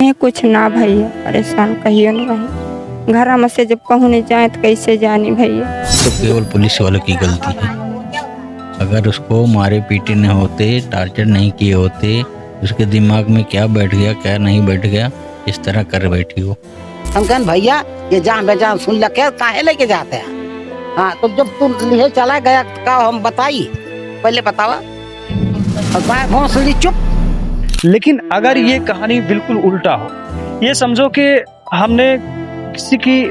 कहीं कुछ ना भैया, परेशान कहियो नहीं भाई। घर में से जब कहूँ नहीं जाए तो कैसे जानी भैया। तो केवल पुलिस वालों की गलती है। अगर उसको मारे पीटे न होते, टार्चर नहीं किए होते, उसके दिमाग में क्या बैठ गया क्या नहीं बैठ गया, इस तरह कर बैठी वो। हम कहन भैया ये जहाँ बेजा सुन लगे काहे लेके जाते हैं। हाँ तो जब तू लिए चला गया का हम बताई, पहले बतावा भोसड़ी चुप। लेकिन अगर ये कहानी बिल्कुल उल्टा हो, ये समझो कि हमने किसी की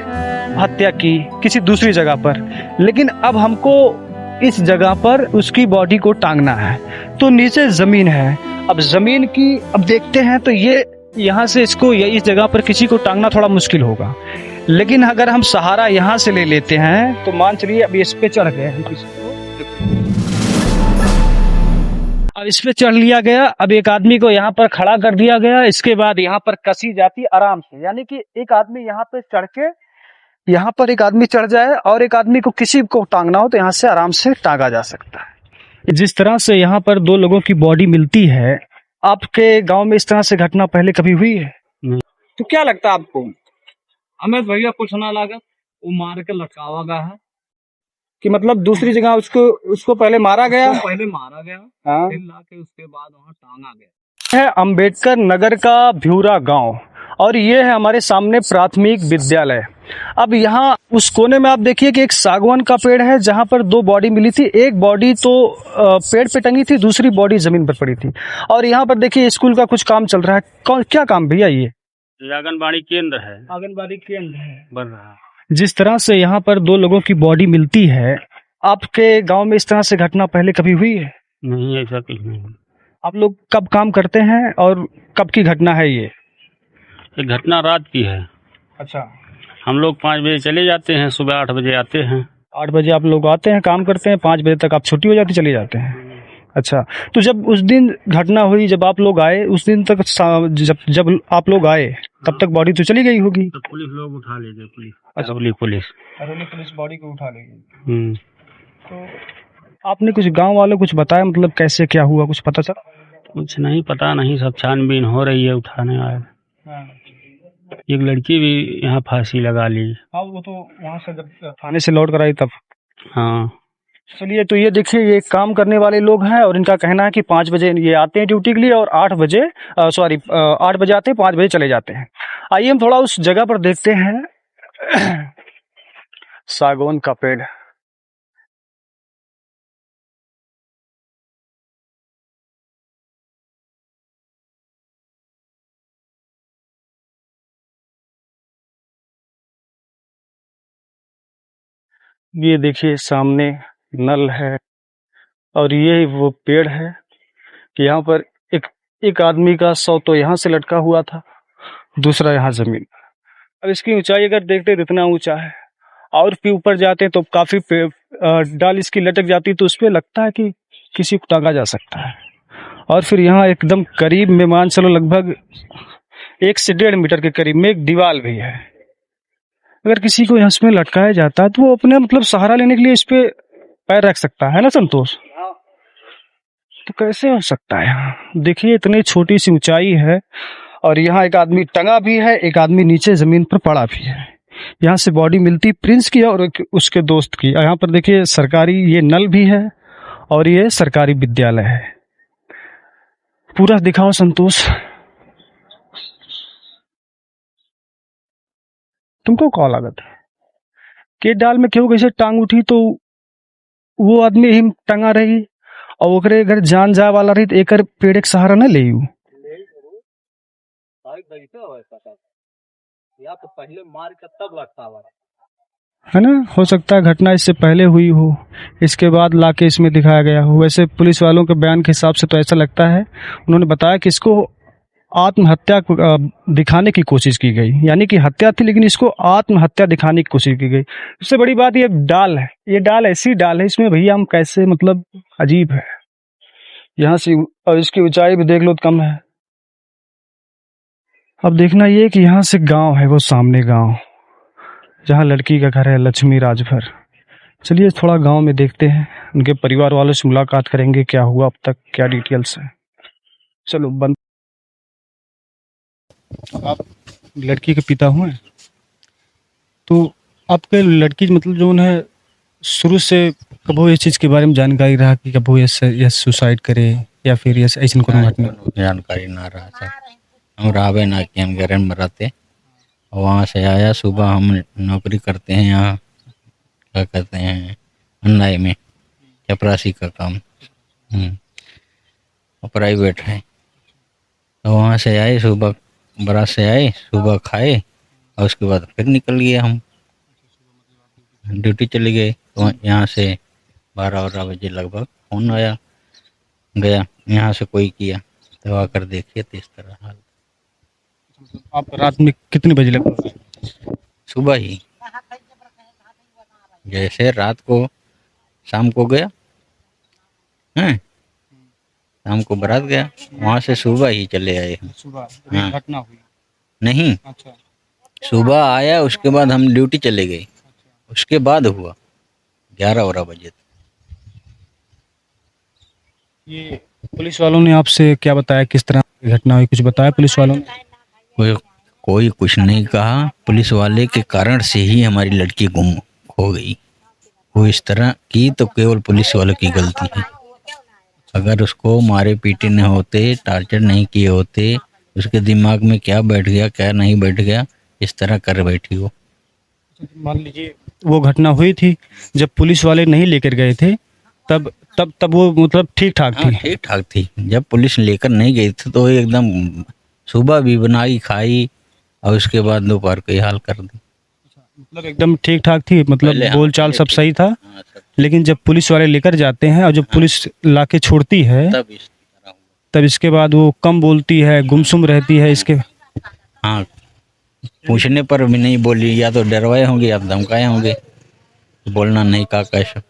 हत्या की किसी दूसरी जगह पर, लेकिन अब हमको इस जगह पर उसकी बॉडी को टांगना है, तो नीचे जमीन है। अब जमीन की अब देखते हैं तो ये यहाँ से इसको इस जगह पर किसी को टांगना थोड़ा मुश्किल होगा, लेकिन अगर हम सहारा यहाँ से ले लेते हैं तो मान चलिए अब इस पे चढ़ गए हम किसी को, अब इस पे चढ़ लिया गया। अब एक आदमी को यहाँ पर खड़ा कर दिया गया, इसके बाद यहाँ पर कसी जाती आराम से, यानी कि एक आदमी यहाँ पे चढ़ के यहाँ पर एक आदमी चढ़ जाए और एक आदमी को किसी को टांगना हो तो यहाँ से आराम से टांगा जा सकता है। जिस तरह से यहाँ पर दो लोगों की बॉडी मिलती है, आपके गांव में इस तरह से घटना पहले कभी हुई है? नहीं। तो क्या लगता है आपको? हमें भैया कुछ ना लागत, वो मार के लटकावा गया है कि मतलब दूसरी जगह उसको पहले मारा गया, पहले मारा गया, हाँ, फिर लाके उसके बाद वहाँ टांगा गया है अंबेडकर नगर का भ्यूरा गांव, और ये है हमारे सामने प्राथमिक विद्यालय। अब यहाँ उस कोने में आप देखिए कि एक सागवान का पेड़ है जहाँ पर दो बॉडी मिली थी, एक बॉडी तो पेड़ पे टंगी थी, दूसरी बॉडी जमीन पर पड़ी थी। और यहाँ पर देखिए स्कूल का कुछ काम चल रहा है। क्या काम भैया? ये आंगनबाड़ी केंद्र है, आंगनबाड़ी केंद्र है बन रहा है। जिस तरह से यहाँ पर दो लोगों की बॉडी मिलती है, आपके गांव में इस तरह से घटना पहले कभी हुई है? नहीं, ऐसा कुछ नहीं। आप लोग कब काम करते हैं और कब की घटना है ये? ये घटना रात की है। अच्छा, हम लोग 5 बजे चले जाते हैं, सुबह 8 बजे आते हैं। 8 बजे आप लोग आते हैं, काम करते हैं, 5 बजे तक आप छुट्टी हो जाती, चले जाते हैं। अच्छा, तो जब उस दिन घटना हुई, जब आप लोग आए, उस दिन तक जब आप लोग आए तब तक बॉडी तो चली गई होगी? तो पुलिस लोग उठा ले गए, पुलिस। अच्छा, पुलिस बॉडी को उठा ले गई। तो आपने कुछ गांव वालों कुछ बताया, मतलब कैसे क्या हुआ, कुछ पता चला? कुछ नहीं पता, नहीं, सब छानबीन हो रही है, उठाने आए। एक लड़की भी यहाँ फांसी लगा ली। हाँ, वो तो वहाँ से जब थाने से लौट कर आई तब। हाँ। चलिए, तो ये देखिए, ये काम करने वाले लोग हैं और इनका कहना है कि 5 बजे ये आते हैं ड्यूटी के लिए और 8 बजे 8 बजे आते हैं, 5 बजे चले जाते हैं। आइए हम थोड़ा उस जगह पर देखते हैं। सागौन का पेड़, ये देखिए सामने नल है और ये वो पेड़ है कि यहाँ पर एक आदमी का शव तो यहाँ से लटका हुआ था, दूसरा यहाँ जमीन। अब इसकी ऊंचाई अगर देखते तो इतना ऊंचा है, और फिर ऊपर जाते तो काफी डाल इसकी लटक जाती, तो उस पर लगता है कि किसी को टांगा जा सकता है। और फिर यहाँ एकदम करीब में मान चलो लगभग 1 से 1.5 मीटर के करीब में एक दीवार भी है। अगर किसी को इसमें लटकाया जाता है तो वो अपने मतलब सहारा लेने के लिए इस पे पैर रख सकता है ना संतोष? तो कैसे हो सकता है? देखिए इतनी छोटी सी ऊंचाई है और यहाँ एक आदमी टंगा भी है, एक आदमी नीचे जमीन पर पड़ा भी है। यहाँ से बॉडी मिलती प्रिंस की और उसके दोस्त की। यहाँ पर देखिए सरकारी ये नल भी है और ये सरकारी विद्यालय है। पूरा दिखाओ संतोष, तुमको कॉल लागत है के डाल में क्यों कैसे टांग उठी, तो वो आदमी ही टंगा रही और ओकरे अगर जान जाए वाला रही तो एक पेड़ एक सहारा न ले या तो पहले मार के तब लगता है ना। हो सकता है घटना इससे पहले हुई हो, इसके बाद लाके इसमें दिखाया गया हो। वैसे पुलिस वालों के बयान के हिसाब से तो ऐसा लगता है, उन्होंने बताया कि इसको आत्महत्या दिखाने की कोशिश की गई, यानी कि हत्या थी लेकिन इसको आत्महत्या दिखाने की कोशिश की गई। सबसे बड़ी बात ये डाल है, ये डाल ऐसी डाल है, इसमें भैया हम कैसे, मतलब अजीब है। यहाँ से और इसकी ऊंचाई भी देख लो तो कम है। अब देखना ये कि यहाँ से गांव है, वो सामने गांव जहाँ लड़की का घर है, लक्ष्मी राजभर। चलिए थोड़ा गांव में देखते हैं, उनके परिवार वालों से मुलाकात करेंगे, क्या हुआ अब तक, क्या डिटेल्स है। चलो बंद। आप लड़की के पिता हुए, तो आपके लड़की मतलब जो है शुरू से कबो इस चीज़ के बारे में जानकारी रहा कि कबो ये सुसाइड करे या फिर ये ऐसा कोनो घटना? जानकारी ना रहा सर, हम रावे ना कि हम घर में रहते। वहाँ से आया, सुबह हम नौकरी करते हैं यहाँ, क्या कहते हैं, अन्नाई में चपरासी का काम, प्राइवेट है। तो वहाँ से आए, सुबह बारात से आए, सुबह खाए और उसके बाद फिर निकल गए, हम ड्यूटी चले गए। तो यहाँ से 12-12 बजे लगभग फोन आया, गया यहाँ से कोई किया, तो आकर देखिए तो इस तरह हाल। आप रात में कितने बजे लगे? सुबह ही, जैसे रात को शाम को गया हैं, शाम को बारात गया, वहाँ से सुबह ही चले आए हम। सुबह हाँ। घटना हुई? नहीं, अच्छा। सुबह आया, उसके बाद हम ड्यूटी चले गए, उसके बाद हुआ 11-12 बजे। ये पुलिस वालों ने आपसे क्या बताया, किस तरह की घटना हुई, कुछ बताया पुलिस वालों ने? कोई कुछ नहीं कहा। पुलिस वाले के कारण से ही हमारी लड़की गुम हो गई। वो इस तरह की तो केवल पुलिस वालों की गलती है। अगर उसको मारे पीटे नहीं होते, टॉर्चर नहीं किए होते, उसके दिमाग में क्या बैठ गया क्या नहीं बैठ गया, इस तरह कर बैठी वो। मान लीजिए वो घटना हुई थी, जब पुलिस वाले नहीं लेकर गए थे तब तब तब वो मतलब ठीक ठाक हाँ, थी? ठीक ठाक थी। जब पुलिस लेकर नहीं गई थी तो एकदम सुबह भी बनाई खाई और उसके बाद दोपहर को ये हाल कर दी। मतलब एकदम ठीक ठाक थी, पहले मतलब हाँ, बोल चाल पहले सब ठीक सही था, हाँ, सब लेकिन जब पुलिस वाले लेकर जाते हैं और जब पुलिस लाके छोड़ती है तब इस तरह हुआ। तब इसके बाद वो कम बोलती है, गुमसुम रहती है। इसके हाँ, पूछने पर भी नहीं बोली, या तो डरवाए होंगे या धमकाए होंगे, बोलना नहीं का कैसे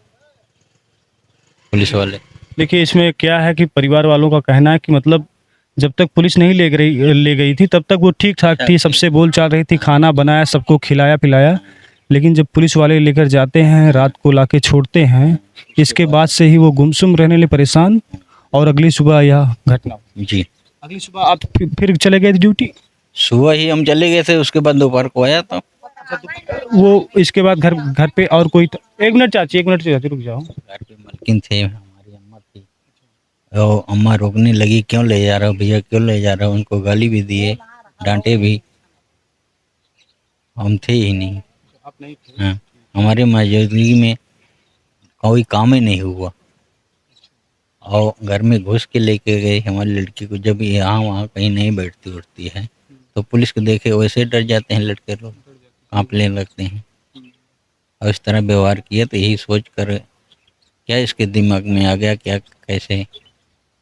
पुलिस वाले। देखिए इसमें क्या है कि परिवार वालों का कहना है कि मतलब जब तक पुलिस नहीं ले गई थी तब तक वो ठीक ठाक थी, सबसे बोल चाल रही थी, खाना बनाया, सबको खिलाया पिलाया। लेकिन जब पुलिस वाले लेकर जाते हैं, रात को लाके छोड़ते हैं, इसके बाद से ही वो गुमसुम रहने लगे, परेशान। और अगली सुबह यह घटना। जी, अगली सुबह आप फिर चले गए ड्यूटी? सुबह ही हम चले गए थे, उसके बाद दोपहर को आया तो वो इसके बाद घर पे और कोई एक मिनट चाची रुक जाओ। घर पे मलकिन थे, हमारी अम्मा थी। और अम्मा रोकने लगी, क्यों ले जा रहा हो भैया, क्यों ले जा रहा हो। उनको गाली भी दिए, डांटे भी। हम थे ही नहीं। हाँ, हमारे मौजूदगी में कोई काम ही नहीं हुआ। और घर में घुस के लेके गए हमारी लड़की को। जब यहाँ वहाँ कहीं नहीं बैठती उठती है तो पुलिस को देखे वैसे डर जाते हैं लड़के लोग, कांपने लगते हैं। और इस तरह व्यवहार किया तो यही सोच कर क्या इसके दिमाग में आ गया, क्या कैसे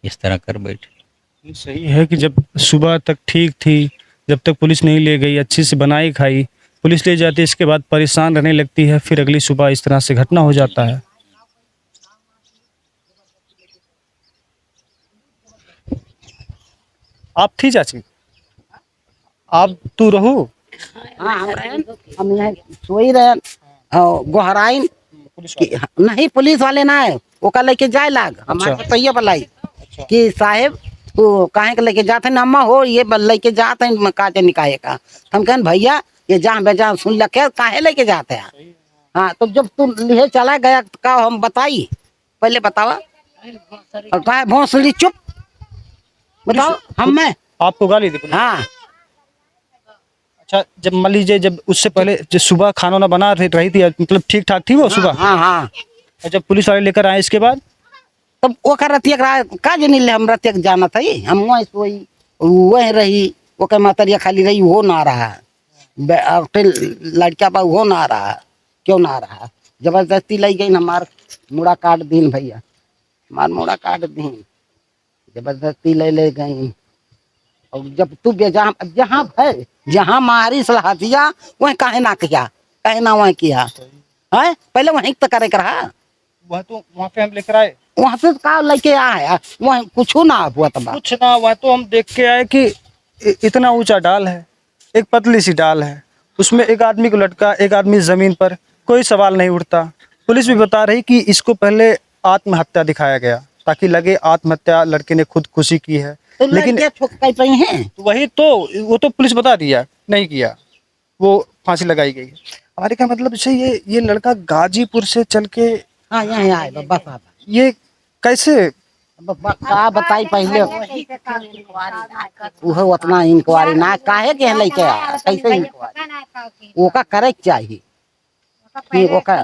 इस तरह कर बैठे। सही है कि जब सुबह तक ठीक थी, जब तक पुलिस नहीं ले गई, अच्छी से बनाई खाई, पुलिस ले जाती है, इसके बाद परेशान रहने लगती है, फिर अगली सुबह इस तरह से घटना हो जाता है। आप थी चाची? आप तू रहो? हाँ हम यहाँ सोई रहे गोहराइन नहीं, पुलिस वाले ना है, वो का लेके जाए लाग हमारे बताइए बलाई कि साहेब वो काहे के लेके जाते न अम्मा हो, ये लेके जाते हैं काटे निकाय का। हम कहें भैया ये जहाँ बेजा सुन लगे काहे लेके जाते हैं। हाँ, तो जब तू लिए चला गया का हम बताई, पहले बतावा। और कहा भोंसली चुप, बताओ हम मैं आपको गाली दी? हाँ। अच्छा, जब मान लीजिए जब उससे पहले जो सुबह खाना ना बना रही थी, मतलब ठीक ठाक थी वो सुबह? हाँ हाँ। और जब पुलिस वाले लेकर आए इसके बाद तब वो कर रतिया का जनी ले हम रतिया जाना था, हम वहीं सोई वहीं रही, वो कह मतरिया खाली रही, वो ना रहा लड़का पा वो ना रहा, क्यों ना रहा। जबरदस्ती लाई गई हमार मुड़ा काट दीन भैया, हमार मुड़ा काट दीन, जबरदस्ती ले गई। और जब तू जहाँ है जहाँ मारी सलाहतिया वहीं काहे ना किया, काहे ना वहीं किया है, पहले वहीं तक करे कर रहा। वह तो वहाँ पे हम लेकर आए, वहाँ से का लेके आया, वहाँ कुछ ना हुआ तब कुछ ना वहाँ तो हम देख के आए कि इतना ऊंचा डाल है, एक पतली सी डाल है, उसमें एक आदमी को लटका, एक आदमी जमीन पर, कोई सवाल नहीं उठता। पुलिस भी बता रही कि इसको पहले आत्महत्या दिखाया गया ताकि लगे आत्महत्या लड़के ने खुदकुशी की है, तो लेकिन लड़कियां छुप गई हैं। वही तो, वो तो पुलिस बता दिया नहीं किया, वो फांसी लगाई गई। हमारे क्या मतलब से ये लड़का गाजीपुर से चल के हाँ यहाँ आए बस आप ये कैसे? का बताई पहले वो उतना इंक्वायरी ना काहे के लेके आया, कैसे इंक्वायरी ओका करे के चाहिए कि ओका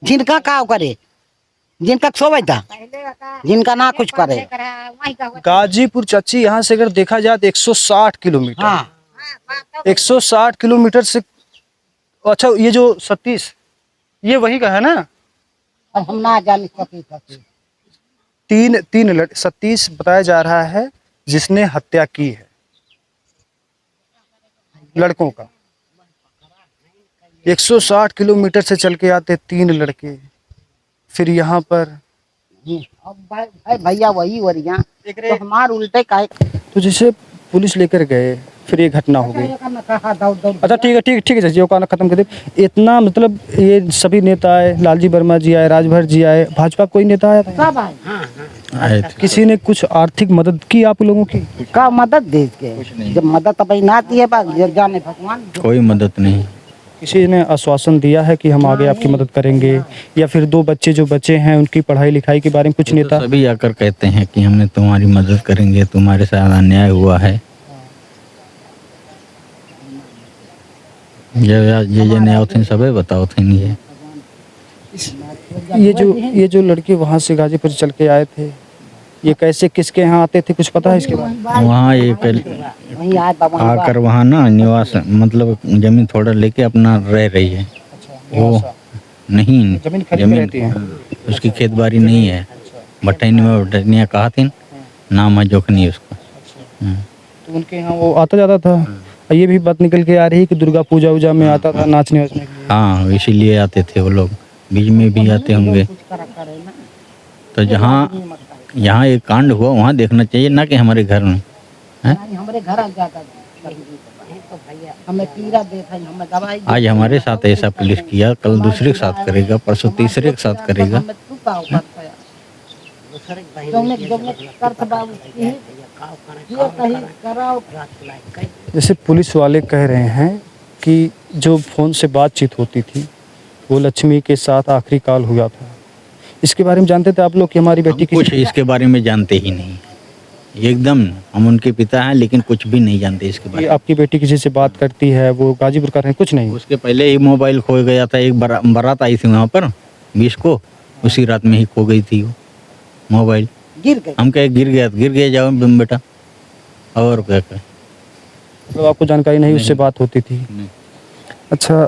जिनका का करे, जिनका सोवे था, जिनका ना कुछ करे। गाजीपुर चाची यहाँ से अगर देखा जाए तो 160 किलोमीटर। हाँ 160 किलोमीटर से। अच्छा ये जो सतीश ये वही का है ना? अब हम ना जाने सकी तीन सतीश बताया जा रहा है जिसने हत्या की है लड़कों का। 160 किलोमीटर से चल के आते 3 लड़के, फिर यहाँ पर अब भैया वही वरिया तो हमार उल्टे काहे। तो जैसे पुलिस लेकर गए फिर ये घटना हो गई। अच्छा ठीक है चाची, वो कहना खत्म कर दे। इतना मतलब ये सभी नेता आए, लालजी वर्मा जी आए, राजभर जी आए, भाजपा कोई नेता आया था? सब आए। आए थे। किसी ने कुछ आर्थिक मदद की आप लोगों की? का मदद दे के जब मदद अब ना दी है बात जाने भगवान। कोई मदद नहीं। किसी ने आश्वासन दिया है कि हम आगे आपकी मदद करेंगे, या फिर 2 बच्चे जो बचे हैं उनकी पढ़ाई लिखाई के बारे में कुछ नेता? सभी आकर कहते हैं कि हमने तुम्हारी मदद करेंगे, तुम्हारे साथ अन्याय हुआ है। ये न्याय थे सबे बताओ थे नहीं है। ये जो लड़के वहाँ से गाजीपुर चल के आए थे, ये कैसे किसके यहाँ आते थे, कुछ पता है इसके बारे में? वहाँ ये वहीं आए बाबा आकर वहाँ ना निवास मतलब जमीन थोड़ा लेके अपना रह रही है। वो नहीं जमीन खरीद के रहती है? उसकी खेत बाड़ी नहीं है। बटैनी में बटैनिया कहा थी, नाम है जोखनी उसका। तो उनके यहाँ वो आता जाता था। ये भी बात निकल के आ रही है कि दुर्गा पूजा उजा में आता था नाचने वाचने के लिए। हाँ इसीलिए आते थे वो लोग, बीच में भी आते होंगे। तो यहाँ एक कांड हुआ वहाँ देखना चाहिए ना कि हमारे घर में है? हमारे घर आ जाता हमें पीरा देता हमें दवाई। आज हमारे साथ ऐसा पुलिस किया, कल दूसरे के साथ करेगा, परसों तीसरे के साथ करेगा। जैसे पुलिस वाले कह रहे हैं कि जो फोन से बातचीत होती थी वो लक्ष्मी के साथ आखिरी कॉल हुआ था। इसके बारे में जानते थे आप लोग कि हमारी बेटी कुछ इसके बारे में जानते ही नहीं एकदम। हम उनके पिता हैं लेकिन कुछ भी नहीं जानते इसके बारे में। आपकी बेटी किसी से बात करती है, वो गाजीपुर कर रहे हैं, कुछ नहीं? उसके पहले ही मोबाइल खो गया था। एक बारात आई थी वहाँ पर 20 को, उसी रात में ही खो गई थी वो मोबाइल। गिर गए। हम कहे गिर गया जाओ बेटा, और क्या कहे। तो आपको जानकारी नहीं उससे बात होती थी? अच्छा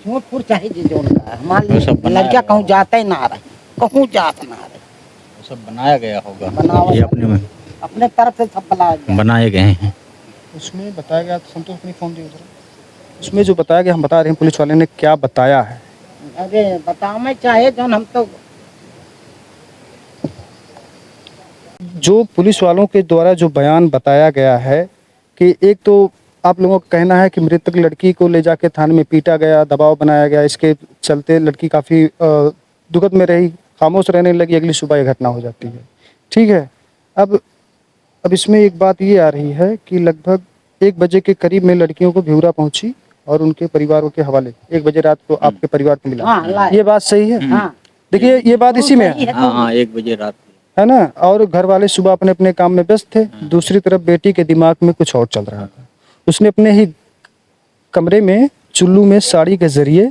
जोधपुर चाहिए जो हमारे लड़कियां कहूँ जाता ही ना रहे, कहूँ जात ना रहे। सब बनाया गया होगा, बनावट ये अपने में अपने तरफ से सब बनाए गए हैं। उसमें बताया गया, संतोष अपनी फोन दी उसमें जो बताया गया, हम बता रहे हैं पुलिस वाले ने क्या बताया है। अरे बताओ मैं चाहे जन हम तो जो पुलिस वालों के द्वारा जो बयान बताया गया है कि एक तो आप लोगों का कहना है कि मृतक लड़की को ले जाके थाने में पीटा गया, दबाव बनाया गया, इसके चलते लड़की काफ़ी दुखद में रही, खामोश रहने लगी, अगली सुबह ये घटना हो जाती है। ठीक है, अब इसमें एक बात ये आ रही है कि लगभग 1 बजे के करीब में लड़कियों को भिउरा पहुंची और उनके परिवारों के हवाले 1 बजे रात को आपके परिवार को मिला। हाँ, ये बात सही है? हाँ। देखिए ये बात इसी में है। हाँ 1 बजे रात है ना, और घर वाले सुबह अपने अपने काम में व्यस्त थे। दूसरी तरफ बेटी के दिमाग में कुछ और चल रहा था। उसने अपने ही कमरे में चुल्लू में साड़ी के जरिए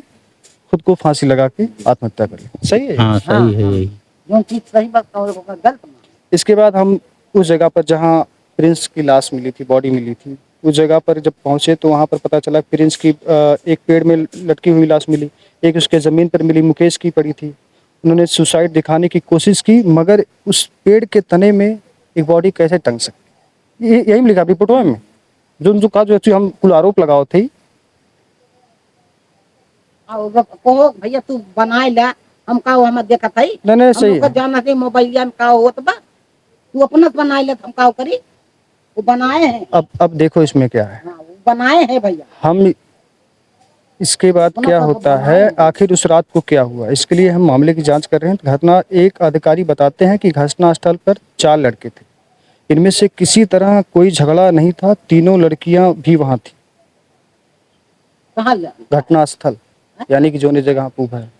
खुद को फांसी लगा के आत्महत्या कर ली। सही है? हाँ सही है यही। जो चीज सही बात गलत। इसके बाद हम उस जगह पर जहाँ प्रिंस की लाश मिली थी, बॉडी मिली थी, उस जगह पर जब पहुंचे तो वहाँ पर पता चला प्रिंस की एक पेड़ में लटकी हुई लाश मिली, एक उसके ज़मीन पर मिली, मुकेश की पड़ी थी। उन्होंने सुसाइड दिखाने की कोशिश की, मगर उस पेड़ के तने में एक बॉडी कैसे टंग सकती, यही लिखा रिपोर्ट में जो कहा, जो हम कुल आरोप लगाओ थे। कहो भैया तू बनाए ला, हम का हम देखा था नहीं सही है। जाना थे मोबाइल में का होत बा, तू अपना बनाए ले, हम का करी, वो बनाए हैं। अब देखो इसमें क्या है। हाँ, बनाए हैं भैया। हम इसके बाद क्या होता है, आखिर उस रात को क्या हुआ, इसके लिए हम मामले की जांच कर रहे हैं। घटना एक अधिकारी बताते हैं कि घटना स्थल पर 4 लड़के थे। इनमें से किसी तरह कोई झगड़ा नहीं था, तीनों लड़कियां भी वहां थी कहाँ जा घटना स्थल, यानी कि जोने जगह पूब है।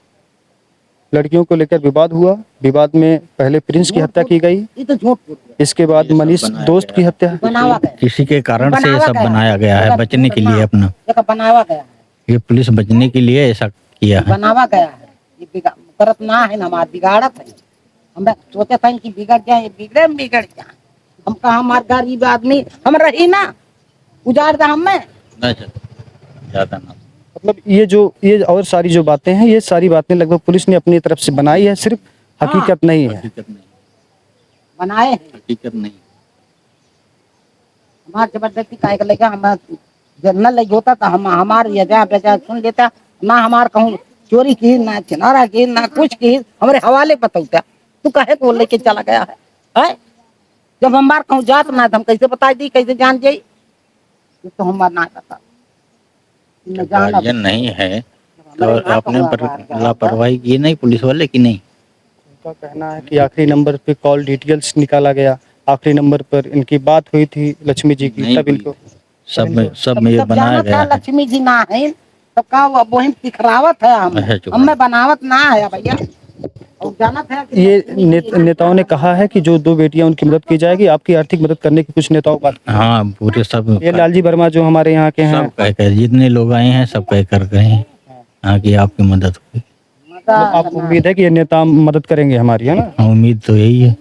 लड़कियों को लेकर विवाद हुआ, विवाद में पहले प्रिंस की हत्या की गई, ये तो झूठ बोल रहे इसके बाद मनीष दोस्त की हत्या, हैं। बनावा गया किसी के कारण से ये बनावा सब गया बनाया गया है, बचने के लिए अपना। देखो बनावा गया है, ये पुलिस बचने के लिए ऐसा किया है। बनावा गया है। ये करत ना है ना, हमारा बिगाड़त है। हम सोचे थे कि बिगड़ जाए, ये बिगड़े हम बिगड़ जाए। हम कहा हमारे गरीब आदमी हम रही ना, उजाड़ दा हमें। ज्यादा ना मतलब ये और सारी जो बातें हैं, ये सारी बातें लगभग पुलिस ने अपनी तरफ से बनाई है, सिर्फ हकीकत नहीं है। हकीकत नहीं, बनाए हैं। हकीकत नहीं। हमार जबरदस्ती काहे के लेगा, हम जब न लग होता तो हम हमार ये जा बेचा सुन लेता ना, हमार कहूँ चोरी की ना चिनारा की ना कुछ की, हमारे हवाले बताऊता। तू कहे को लेके चला गया है? जब हमार कहूँ जात ना, हम कैसे बता दी, कैसे जान जाई? तो हमार ना पता न जाना। गार्जियन नहीं है तो आपने लापरवाही की नहीं पुलिस वाले की नहीं। उनका कहना है कि आखिरी नंबर पे कॉल डिटेल्स निकाला गया, आखिरी नंबर पर इनकी बात हुई थी लक्ष्मी जी की, तब इनको सब में ये बनाया गया है। लक्ष्मी जी ना है तो का वो बहन दिखरावत है, हमें बनावत ना है भैया। और जानत है कि ये नेताओं ने कहा है कि जो 2 बेटियां उनकी मदद की जाएगी, आपकी आर्थिक मदद करने की कुछ नेताओं बात। हाँ पूरे सब ये लालजी वर्मा जो हमारे यहाँ के हैं, सब कह कर जितने लोग आए हैं सब कह कर गए हैं हाँ कि आपकी मदद होगी। आपको उम्मीद है कि ये नेता मदद करेंगे हमारी, है ना? हाँ, उम्मीद तो यही है।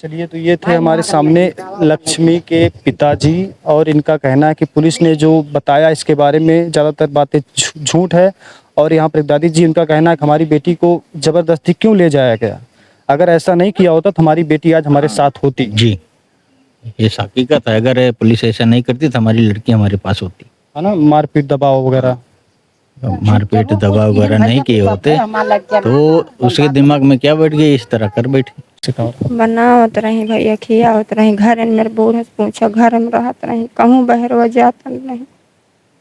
चलिए, तो ये थे हमारे सामने लक्ष्मी के पिताजी, और इनका कहना है कि पुलिस ने जो बताया इसके बारे में ज़्यादातर बातें झूठ है। और यहाँ पर दादी जी, उनका कहना है कि हमारी बेटी को ज़बरदस्ती क्यों ले जाया गया, अगर ऐसा नहीं किया होता तो हमारी बेटी आज हमारे साथ होती। जी ये हकीकत है, अगर पुलिस ऐसा नहीं करती तो हमारी लड़की हमारे पास होती, है ना? मारपीट दबाव वगैरह, मारपीट दबाव वगैरह नहीं किए होते तो उसके दिमाग में क्या बैठ गया, इस तरह कर बैठे। बनावत रही भैया, खियावत रही, घर में मेरे बूढ़े से पूछा, घर में रहत रही, कहूँ बहरवा जाता नहीं।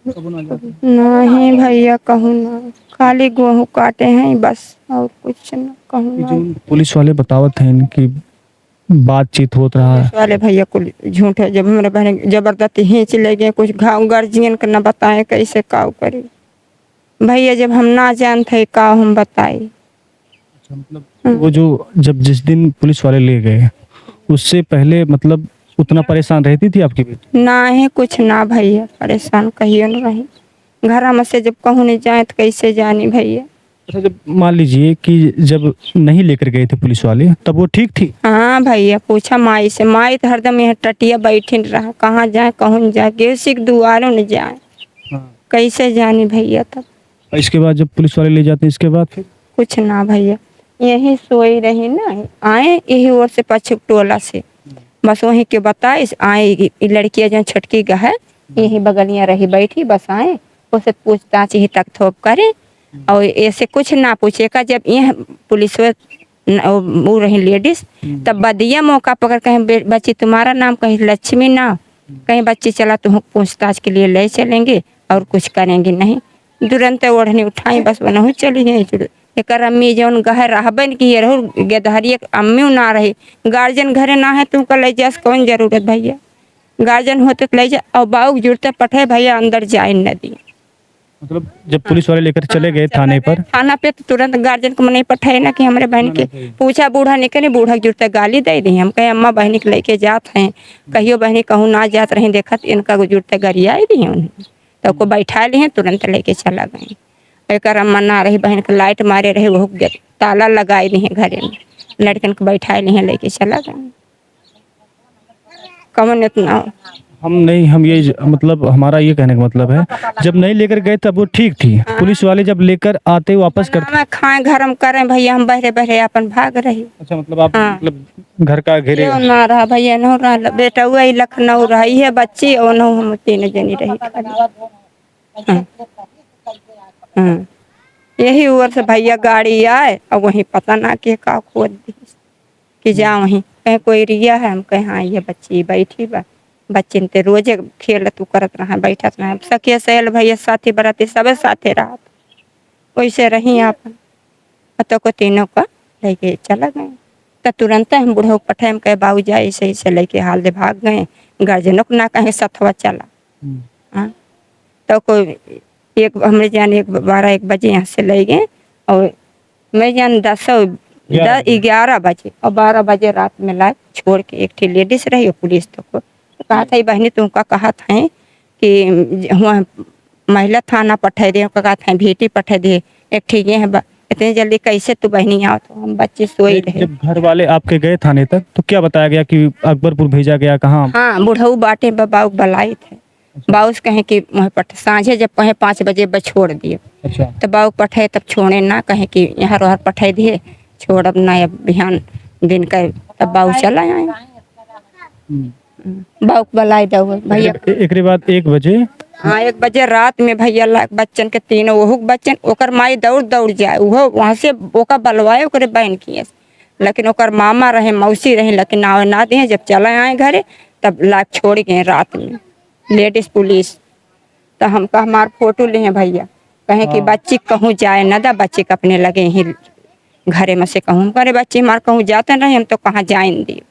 नहीं भैया कहूँ ना, खाली गेहूँ काटे हैं बस, और कुछ न कहूँ ना। पुलिस वाले बतावत हैं इनकी बातचीत होत रहा है। पुलिस वाले भैया कुल झूठ है, जब हमारे बहन जबरदस्ती खींच ले गए, कुछ घाव गार्जियन का न बताए कैसे काव करे भैया, जब हम ना जानते का हम बताए। मतलब वो जो जब जिस दिन पुलिस वाले ले गए, उससे पहले मतलब उतना परेशान रहती थी आपकी बेटी? ना है कुछ ना भैया, परेशान कहियो न रही, घर में से जब कहूँ नहीं जाए तो कैसे जानी भैया। अच्छा, जब मान लीजिए कि जब नहीं लेकर गए थे पुलिस वाले, तब वो ठीक थी? हाँ भैया, पूछा माई से, माई तो हरदम यहाँ टटिया बैठी रहा, कहाँ जाए कहूँ न जाए, किसी के दुआरों न जाए, कैसे जानी भैया। तब इसके बाद जब पुलिस वाले ले जाते हैं, इसके बाद फिर कुछ ना भैया, यही सोई रही ना, आए यही ओर से पश्चिम टोला से, बस वहीं के बताए आए, लड़कियां जो छटकी गा है यही बगलियां रही बैठी, बस आए उसे पूछताछ ही तक थोप करे, और ऐसे कुछ ना पूछे का। जब यह पुलिस वो रही लेडीज, तब बदिया मौका पकड़, कहीं बच्ची तुम्हारा नाम, कहीं लक्ष्मी ना, कहीं बच्ची चला तुम पूछताछ के लिए ले चलेंगे और कुछ करेंगे नहीं। तुरंत ओढ़नी उठाई, बस वो नहीं चली गई। एक अम्मी जौन गह रहबन की रहू गेदहरी, अम्मी ना रही, गार्जियन घरे ना है, तुमको ले जा कौन जरूरत भैया, गार्जियन होते तो ले जा, और बाऊ जुड़ते पठे भैया अंदर जाए न दी। मतलब जब पुलिस वाले लेकर चले गए थाने पर, थाना पे तो तुरंत गार्जियन को नहीं पठाए ना कि हमारे बहन के पूछा, बूढ़ा निकले, बूढ़ा जुड़ते गाली दे दी। हम कहे अम्मा बहनी के लेके जात हैं, कहियो बहनी कहूँ ना जात रही, देखा इनका जुड़ते गरिया दी उन्हें, तो को बैठा लिए, तुरंत लेके चला गए। एक अम्मा ना रही, बहन के लाइट मारे रहे, वो ताला लगाए दी घरे में, लड़कन को बैठा लिए लेके चला गए। कमन इतना हम ये मतलब हमारा ये कहने का मतलब है, जब नहीं लेकर गए तब वो ठीक थी, पुलिस वाले जब लेकर आते वापस करते खाए घर में करें भैया, हम बहरे बहरे अपन भाग रही। अच्छा, मतलब आप मतलब घर का घेरे क्यों ना रहा भैया, न रहा बेटा वही लखनऊ रही है बच्ची, और न हम 3 जनी रही खाली। यही ओर से भैया गाड़ी आए, और वहीं पता ना के का खोद दी कि जा वहीं कहीं कोई रिया है, हम कहे हाँ ये बच्ची बैठी बा, बच्चे ने रोजे खेल तू करत रहा, बैठत रहा, सखिया सहेल भैया साथी बराती सब साथे रहा, वैसे रही अपन तो को तीनों का लेके चला गए। तो तुरंत हम बूढ़ो पठे में कहे बाबू जाए ऐसे ऐसे लेके हाल दे भाग गए गार्जियनों को ना कहे सथवा चला। हाँ तो कोई एक हमरे जान 12-1 बजे यहाँ से ले गए और मैं जान 11 बजे और 12 बजे रात में ला छोड़ के एक थी लेडीज रही और पुलिस तो कहा था बहनी तुमका कहा था कि वहाँ महिला थाना पठे दे कहा था भेटी पठे दे एक ठीक है इतनी जल्दी कैसे तू बहनी आओ तो हम बच्चे सोए रहे। जब घर वाले आपके गए थाने तक तो क्या बताया गया कि अकबरपुर भेजा गया, कहाँ? हाँ बुढ़ऊ बाटे बाबू बलाई थे। बाबू से कहे कि वहाँ पठ साँझे जब कहे 5 बजे छोड़ दिए। अच्छा। तो बाबू पठे तब छोड़े ना कहे कि यहाँ रोहर पठे दिए छोड़ अब ना अब बिहान दिन का तब बाबू चला आए। बाबू बलाई दो भैया एक बाद 1 बजे। हाँ 1 बजे रात में भैया बच्चन के तीनों वहू बच्चन ओकर माई दौड़ जाए वो वहाँ से ओका बलवाए ओकरे बहन किए लेकिन ओकर मामा रहे मौसी रहे लेकिन ना दिए जब चले आए घरे तब ला छोड़ गए रात में लेडीज पुलिस। तो हमका हमार फोटो लिए भैया कहे कि बच्ची कहूँ जाए ना दा बच्चे के अपने लगे ही घरे में से कहूँ करे बच्चे हमार कहूँ जाते नहीं हम तो कहाँ जाए दिए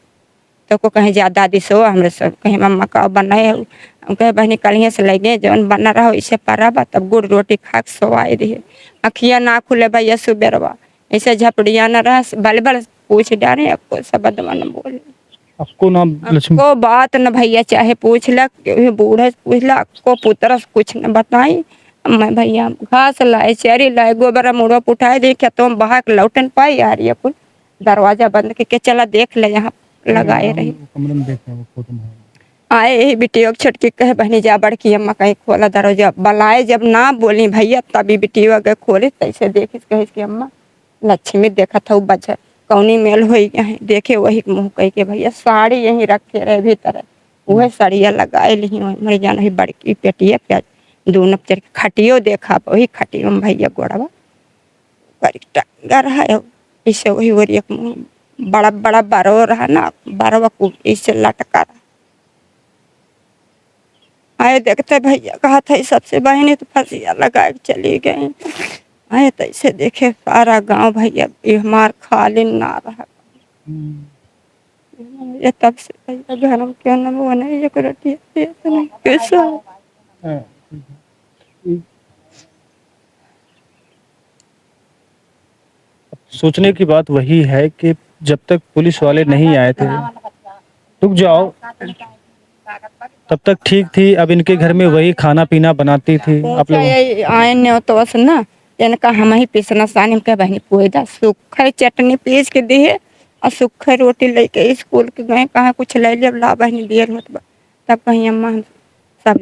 तो को कहे जा दादी सो हमरे सब कहे मम्मा का बनाए हम कहे बहनी कलिए से लगे जौन बना रहो इसे पराबा तब गुड़ रोटी खा के सोवाए दिए अखिया ना खुले भैया सुबेरवा ऐसे झपड़िया न रह बल बल पूछ डारे आपको सब न बोले आपको नाम लक्ष्मी को बात न भैया चाहे पूछ लक बूढ़े पूछ ला को पुत्र कुछ न बताई मैं भैया घास लाए चेरी लाए गोबर मुड़ो उठाए दे क्या तुम बहा के लौटन पाई यार ये कुल दरवाजा बंद करके चला देख ले यहाँ लगाए रही कमरे में देख रहे हैं वो फोटो में। आए बिटियो छटकी कहे बहनी जा बड़की अम्मा कहीं खोला दरवाजा बलाए जब ना बोली भैया तभी बिटियो गए खोले तैसे देखी कहे कि अम्मा लक्ष्मी देखा था बच्चा कौनी मेल हो गया देखे वही मुँह कह के भैया साड़ी यहीं रखे रहे भीतर वह साड़िया लगाए ली मर जाना ही बड़की पेटिया प्याज दोनों चर खटियो देखा वही खटियो में भैया गोड़वा टंगा रहा है इसे वही और एक बड़ा बड़ा बारो रहा ना बारवा को इससे लटका रहा आए देखते भैया कहा था सबसे बहनी तो फंसिया लगा के चली गई आए तो ऐसे देखे सारा गांव भैया बीमार खाली ना रहा ये तब से भैया घर में क्यों न वो नहीं ये करती है कैसा सोचने की बात वही है कि जब तक पुलिस वाले नहीं आए थे, रुक जाओ, तब तक ठीक थी। अब इनके घर में वही खाना पीना बनाती थी आप लोग। आए ने तो बस ना इनका हम ही पीसना सानी के बहनी पोएदा सूखा चटनी पीस के दिए और सूखा रोटी लेके स्कूल के गए कहाँ कुछ ले ले ला बहनी देर होत बा तब कहीं अम्मा हम सब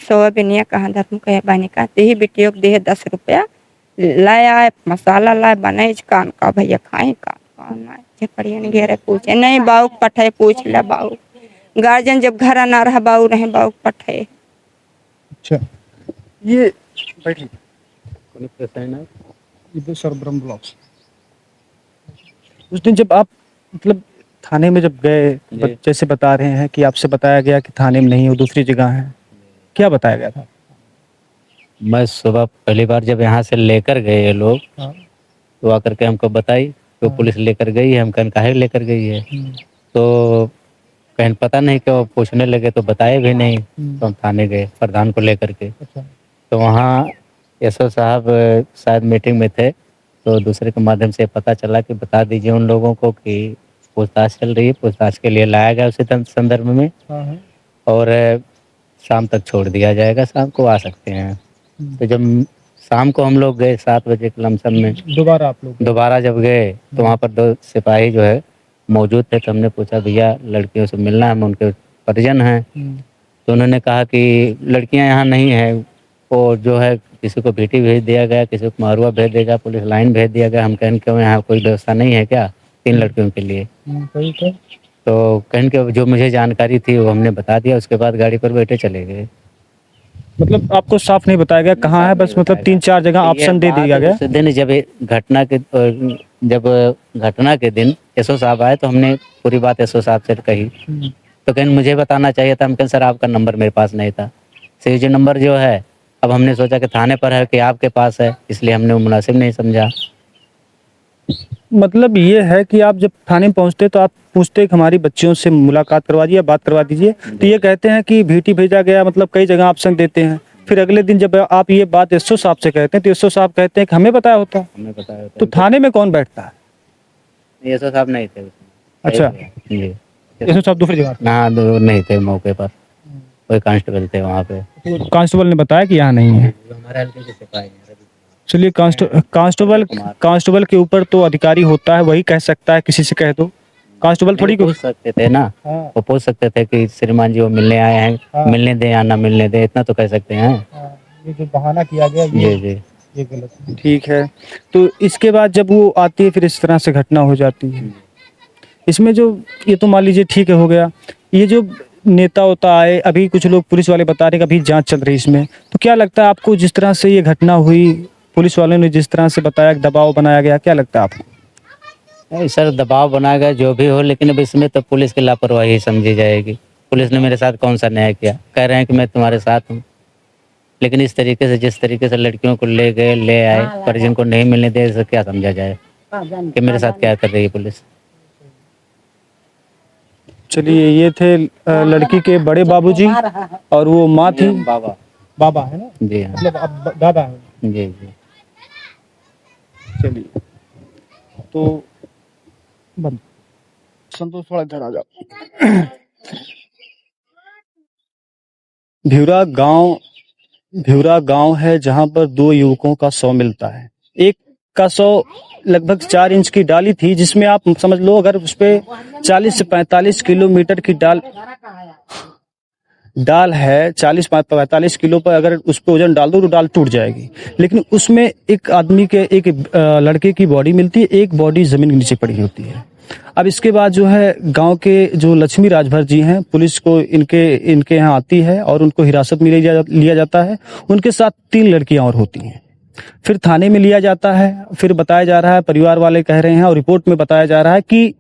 सोयाबीनिया कहाँ धर कहे बहनी का ही बेटियों को दिए 10 रुपया लाए आए मसाला लाए बनाए कान का भैया खाए कान झपड़ियन घेरे पूछे नहीं बाऊ पठे पूछ ले बाऊ गार्जियन जब घर ना रहा बाऊ रहे बाऊ पठे। अच्छा ये बैठिए सरब्रह्म ब्लॉक्स। उस दिन जब आप मतलब थाने में जब गए जैसे बता रहे हैं कि आपसे बताया गया कि थाने में नहीं हो दूसरी जगह है, क्या बताया गया था? मैं सुबह पहली बार जब यहाँ से लेकर गए ये लोग तो आकर के हमको बताई तो पुलिस लेकर गई है। हम कहन काहे लेकर गई है तो कहन पता नहीं क्यों पूछने लगे तो बताए भी नहीं तो हम थाने गए प्रधान को लेकर के। तो वहाँ एसओ साहब शायद मीटिंग में थे तो दूसरे के माध्यम से पता चला कि बता दीजिए उन लोगों को कि पूछताछ चल रही है, पूछताछ के लिए लाया गया उसी संदर्भ में और शाम तक छोड़ दिया जाएगा, शाम को आ सकते हैं। तो जब शाम को हम लोग गए 7 बजे के लमसम में दोबारा आप लोग दोबारा जब गए तो वहाँ पर 2 सिपाही जो है मौजूद थे। तो हमने पूछा भैया लड़कियों से मिलना है, हम उनके परिजन हैं। तो उन्होंने कहा कि लड़कियां यहाँ नहीं है, वो जो है किसी को भीटी भेज दिया गया, किसी को मारुआ भेज दिया गया, पुलिस लाइन भेज दिया गया। हम कहन क्यों यहाँ कोई व्यवस्था नहीं है क्या 3 लड़कियों के लिए? तो कहन के जो मुझे जानकारी थी वो हमने बता दिया, उसके बाद गाड़ी पर बैठे चले गए। मतलब आपको साफ नहीं बताया गया कहाँ है, बस मतलब 3-4 जगह ऑप्शन दे दिया गया। उस दिन जब घटना के दिन एसओ साहब आए तो हमने पूरी बात एसओ साहब से कही तो कहन मुझे बताना चाहिए था। हम कहन सर आपका नंबर मेरे पास नहीं था, सीजी नंबर जो है अब हमने सोचा कि थाने पर है कि आपके पास है, इसलिए हमने मुनासिब नहीं समझा। मतलब ये है कि आप जब थाने में पहुंचते तो आप पूछते हैं कि हमारी बच्चियों से मुलाकात करवा दीजिए, बात करवा दीजिए, तो ये कहते हैं कि भीटी भेजा गया, मतलब कई जगह ऑप्शन देते हैं। फिर अगले दिन जब आप ये बात एसओ साहब से कहते हैं तो एसओ साहब कहते हैं कि हमें बताया होता। हमें पता है तो थाने में कौन बैठता है? ये सब साहब नहीं थे उसमें। अच्छा, जी एसओ साहब दूसरी जगह पे। हाँ नहीं थे मौके पर, कोई कांस्टेबल थे वहाँ पे। तो कांस्टेबल ने बताया कि यहाँ नहीं है। हमारे हल्के के सिपाही हैं। चलिए, कांस्टेबल के ऊपर तो अधिकारी होता है, वही कह सकता है, किसी से कह दो। कांस्टेबल थोड़ी पूछ सकते थे ना, वो पूछ सकते थे कि श्रीमान जी वो मिलने आए हैं, मिलने दें या ना मिलने दें, इतना तो कह सकते हैं। ये जो बहाना किया गया जी जी ये गलत है। ठीक है, तो इसके बाद जब वो आती है फिर इस तरह से घटना हो जाती है। इसमें जो ये तो मान लीजिए ठीक है, हो गया। ये जो नेता होता आए, अभी कुछ लोग पुलिस वाले बता रहे हैं कि अभी जांच चल रही है इसमें, तो क्या लगता है आपको जिस तरह से ये घटना हुई, पुलिस वालों ने जिस तरह से बताया कि दबाव बनाया गया, क्या लगता है आपको? नहीं सर, दबाव बनाया गया जो भी हो, लेकिन अब इसमें तो पुलिस की लापरवाही समझी जाएगी। पुलिस ने मेरे साथ कौन सा न्याय किया? कह रहे हैं कि मैं तुम्हारे साथ हूँ, लेकिन इस तरीके से, जिस तरीके से लड़कियों को ले गए, ले आए, परिजन को नहीं मिलने दे, इसे क्या समझा जाए कि मेरे साथ क्या कर रही है पुलिस? चलिए, ये थे लड़की के बड़े बाबूजी और वो माँ थी। बाबा है ना? जी हाँ, मतलब अब दादा है। जी जी। चलिए, तो बंद संतोष, थोड़ा इधर आ जाओ। भिवरा गांव है जहां पर दो युवकों का शव मिलता है। एक का शव लगभग 4 इंच की डाली थी, जिसमें आप समझ लो अगर उस पे 40 से 45 किलोमीटर की डाल है, 40-45 किलो पर अगर उस पर वजन डाल दो तो डाल टूट जाएगी। लेकिन उसमें एक आदमी के, एक लड़के की बॉडी मिलती है, एक बॉडी जमीन के नीचे पड़ी होती है। अब इसके बाद जो है गांव के जो लक्ष्मी राजभर जी हैं, पुलिस को इनके यहाँ आती है और उनको हिरासत में लिया जाता है। उनके साथ 3 लड़कियां और होती हैं। फिर थाने में लिया जाता है। फिर बताया जा रहा है, परिवार वाले कह रहे हैं और रिपोर्ट में बताया जा रहा है कि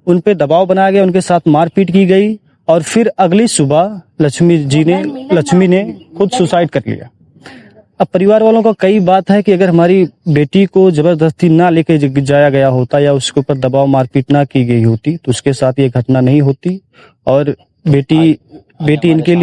उन पे दबाव बनाया गया, उनके साथ मारपीट की गई और फिर अगली सुबह लक्ष्मी ने खुद सुसाइड कर लिया। अब परिवार वालों का कई बात है कि अगर हमारी बेटी को जबरदस्ती ना लेके जाया गया होता या उसके ऊपर दबाव मारपीट ना की गई होती तो उसके साथ ये घटना नहीं होती। और बेटी इनके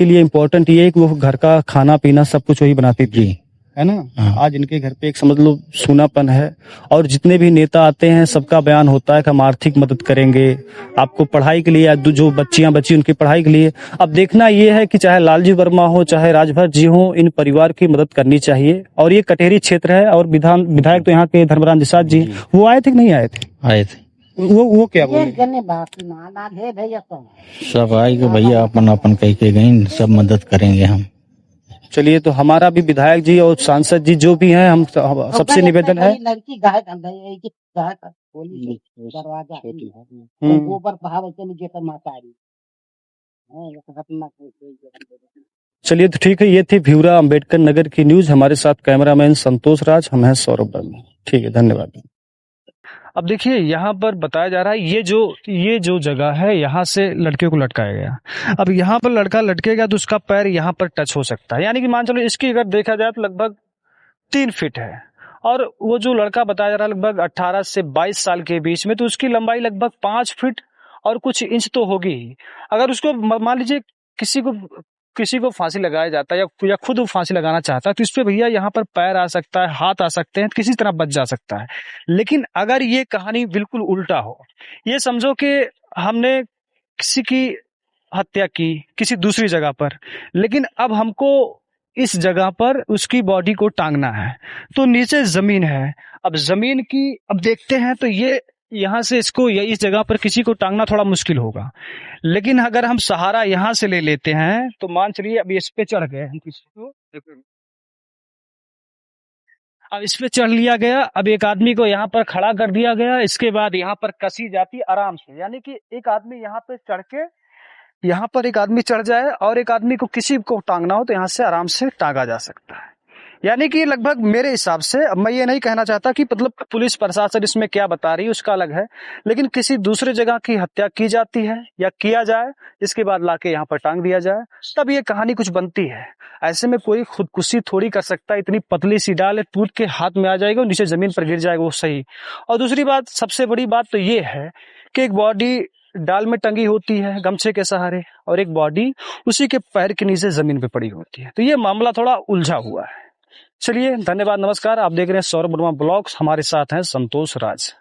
लिए इम्पोर्टेंट ये है कि वो घर का खाना पीना सब कुछ वही बनाती थी, है ना? आज इनके घर पे एक समझ लो सूनापन है। और जितने भी नेता आते हैं सबका बयान होता है कि हम आर्थिक मदद करेंगे आपको पढ़ाई के लिए, जो बच्चियां बची उनकी पढ़ाई के लिए। अब देखना ये है कि चाहे लालजी वर्मा हो चाहे राजभर जी हो, इन परिवार की मदद करनी चाहिए। और ये कटेरी क्षेत्र है और विधायक तो यहाँ के धर्मराज निषाद जी, वो आए थे कि नहीं आए थे? आए थे। वो क्या बोले? सब आए कि भैया अपन अपन कह के गए, सब मदद करेंगे हम। चलिए, तो हमारा भी विधायक जी और सांसद जी जो भी हैं, हम सबसे निवेदन है, लड़की गोबर चलिए तो ठीक है। ये थी भिवरा अंबेडकर नगर की न्यूज। हमारे साथ कैमरामैन संतोष राज, हम हैं सौरभ वर्मा। ठीक है, धन्यवाद। अब देखिए, यहाँ पर बताया जा रहा है ये जो जगह है, यहाँ से लड़के को लटकाया गया। अब यहाँ पर लड़का लटकेगा तो उसका पैर यहाँ पर टच हो सकता है, यानी कि मान चलो इसकी अगर देखा जाए तो लगभग 3 फीट है। और वो जो लड़का बताया जा रहा है लगभग 18 से 22 साल के बीच में, तो उसकी लंबाई लगभग 5 फीट और कुछ इंच तो होगी ही। अगर उसको मान लीजिए किसी को फांसी लगाया जाता है या खुद वो फांसी लगाना चाहता है तो इस पे भैया यहाँ पर पैर आ सकता है, हाथ आ सकते हैं, किसी तरह बच जा सकता है। लेकिन अगर ये कहानी बिल्कुल उल्टा हो, ये समझो कि हमने किसी की हत्या की किसी दूसरी जगह पर, लेकिन अब हमको इस जगह पर उसकी बॉडी को टांगना है, तो नीचे जमीन है। अब जमीन की अब देखते हैं तो ये यहाँ से इसको या इस जगह पर किसी को टांगना थोड़ा मुश्किल होगा। लेकिन अगर हम सहारा यहाँ से ले लेते हैं तो मान चलिए अब इस पे चढ़ गए हम, किसी को अब इस पे चढ़ लिया गया, अब एक आदमी को यहाँ पर खड़ा कर दिया गया, इसके बाद यहाँ पर कसी जाती आराम से, यानी कि एक आदमी यहाँ पे चढ़ के, यहाँ पर एक आदमी चढ़ जाए और एक आदमी को किसी को टांगना हो तो यहाँ से आराम से टांगा जा सकता है। यानी कि लगभग मेरे हिसाब से, अब मैं ये नहीं कहना चाहता कि मतलब पुलिस प्रशासन इसमें क्या बता रही है उसका अलग है, लेकिन किसी दूसरे जगह की हत्या की जाती है या किया जाए, इसके बाद लाके यहाँ पर टांग दिया जाए, तब ये कहानी कुछ बनती है। ऐसे में कोई खुदकुशी थोड़ी कर सकता है, इतनी पतली सी डाल है, टूट के हाथ में आ जाएगा और नीचे जमीन पर गिर जाएगा वो सही। और दूसरी बात, सबसे बड़ी बात तो ये है कि एक बॉडी डाल में टंगी होती है गमछे के सहारे, और एक बॉडी उसी के पैर के नीचे जमीन पे पड़ी होती है। तो ये मामला थोड़ा उलझा हुआ है। चलिए, धन्यवाद, नमस्कार। आप देख रहे हैं सौरभ वर्मा ब्लॉग्स, हमारे साथ हैं संतोष राज।